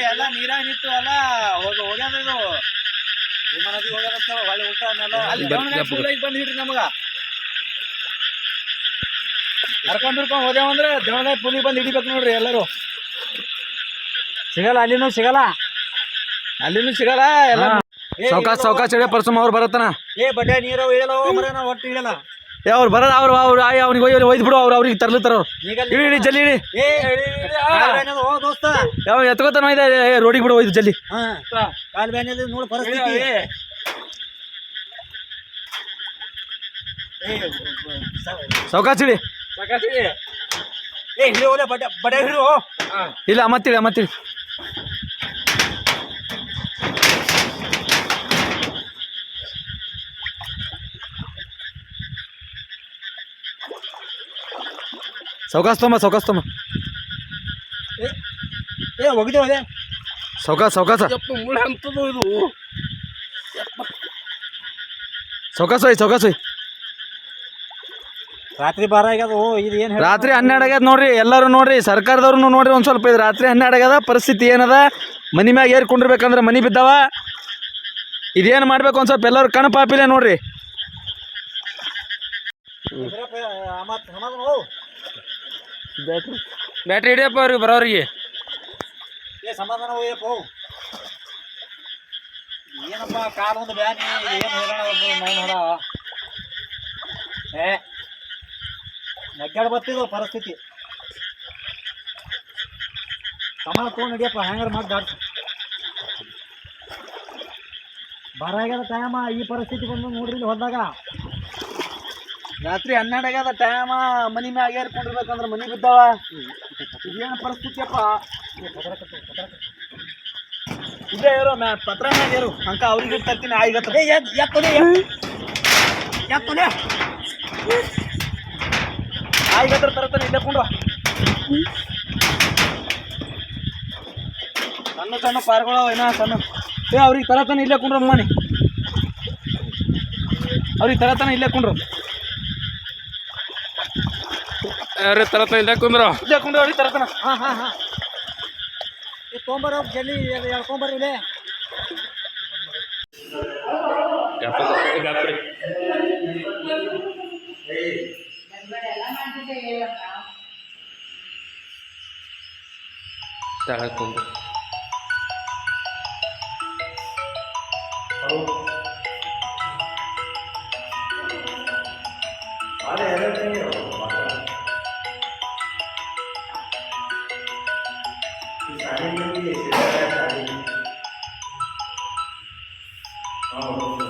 ಎಲ್ಲ ನೀರಾಗ ನಿಂತು ಅಲ್ಲ ಹೋಗ್ಯಾದ ಇದು ಭೀಮಾ ನದಿ ಹೋಗ್ಯಾದ ಹೊಳೆ ಊಟ ಬಂದ್ ಹಿಡ್ರಿ ನಮಗ ಹರ್ಕೊಂಡ್ ಹೋದೇವಂದ್ರೆ ದೇವಳಗಾಯಿ ಪುಲಿ ಬಂದು ಹಿಡಿಬೇಕು ನೋಡ್ರಿ ಎಲ್ಲರೂ. ಸಿಗಲ್ಲ ಅಲ್ಲಿನೂ ಸಿಗಲ್ಲ ಎಲ್ಲ ಸಾವಕಾಶ ಪರ್ಸಮ್ ಅವ್ರು ಬರತ್ತನ. ಬಡ್ಡೆ ನೀರು ಇಳಲ್ಲ ಬರೋಣ ಒಟ್ಟು ಇಳಲ್ಲ ಅವ್ರು ಬರೋದು ಅವ್ನಿಗೆ ಒಯ್ದು ಬಿಡು ಅವ್ರಿಗೆ ತರ್ಲತ್ತಾರ ಇಳಿ ಜಲ್ದಿ ಇಳಿ ದೋಸ್ತ ಯಾವ ಎತ್ಕೋತಾನ ರೋಡಿಗೆ ಬಿಡು ಒಯ್ದು ಜಲ್ದಿ. ಕಾಲ್ ಬ್ಯಾನ್ ನೋಡ್ ಪರಿಸ್ಥಿತಿ ಸಾವಕಾಶ ಇಳಿ ಹಿಡಿಯೋಲೆ ಬಡ್ಡೆ ಹಿಡಿಯೋ ಇಲ್ಲ ಮತ್ತಿಳಿ ಸಾವಕಾಶ ತೊಂಬ ಹೋಗಿದ್ದೇವೆ ಸಾವಕಾಶ ಮುಳ್ಳು ಅಂತದು ಇದು ಸಾವಕಾಶ ರಾತ್ರಿ ಬಾರ ಆಗ್ಯದ. ಇದು ಏನು ರಾತ್ರಿ 12 ಆಗ್ಯದ ನೋಡ್ರಿ, ಎಲ್ಲರೂ ನೋಡ್ರಿ, ಸರ್ಕಾರದವ್ರು ನೋಡ್ರಿ ಒಂದು ಸ್ವಲ್ಪ. ಇದು ರಾತ್ರಿ 12 ಆಗ್ಯದ, ಪರಿಸ್ಥಿತಿ ಏನದ, ಮನಿ ಮ್ಯಾಗ ಏರ್ಕೊಂಡಿರ್ಬೇಕಂದ್ರೆ ಮನಿ ಬಿದ್ದಾವ. ಇದೇನು ಮಾಡ್ಬೇಕು ಒಂದು ಸ್ವಲ್ಪ ಎಲ್ಲರೂ ಕಣ್ಣು ಪಾಪಿಲ್ಲ ನೋಡ್ರಿ. ಬ್ಯಾಟ್ರಿ ಹಿಡಿಯಪ್ಪ ಅವ್ರಿಗೆ ಬರೋರಿಗೆ ಸಮಾಧಾನ ಹೋಯಪ್ಪ. ಏನಪ್ಪ ಕಾಲ ಒಂದು ಬ್ಯಾನಿ ಏನು ನೋಡ ನಗ್ಗಾಡ ಬರ್ತಿದ್ವು ಪರಿಸ್ಥಿತಿ. ಸಮಾನ ತೊಗೊಂಡು ನಡಿಯಪ್ಪ ಹ್ಯಾಂಗಾರ ಮಾಡಿ ದಾಡ್ತು ಬರಾಗ್ಯದ ಟೈಮ. ಈ ಪರಿಸ್ಥಿತಿ ಬಂದು ನೋಡ್ರಿ ಇಲ್ಲಿ ಹೋದಾಗ ರಾತ್ರಿ 12 ಆಗ್ಯದ ಟೈಮ, ಮನಿ ಮ್ಯಾಗ ಏರ್ಕೊಂಡಿರ್ಬೇಕಂದ್ರೆ ಮನಿ ಬಿದ್ದಾವ. ಇದೇನು ಪರಿಸ್ಥಿತಿಯಪ್ಪ. ಇದೇ ಇರೋ ಪತ್ರ ಮ್ಯಾಗ ಏರು ಅಂಕ ಅವ್ರಿಗೆ ತರ್ತೀನಿ. ಆಯ್ಗತ್ರ ತರತಾನೆ ಇಲ್ಲೇ ಕೊಂಡು ಸಣ್ಣ ಪಾರ್ಗಳು ಏನೋ ಸಣ್ಣ ಅವ್ರಿಗೆ ತರತಾನೆ ಇಲ್ಲೇ ಕೊಂಡ್ರು ಮನೆ ಅವ್ರಿಗೆ ತರತಾನೆ ಇಲ್ಲೇ ಕೊಂಡ್ರು ತರತಾನೆ ಇಲ್ಲೇ ಕೊಂಡ್ರು ಅವ್ರಿಗೆ ತರತಾನ. ತೊಂಬರ ಜಲ್ದಿ ಎಳ್ಕೊಂಬರ್ರಿ ಇಲ್ಲೇ. ತಳಕೊಂಡು Oh.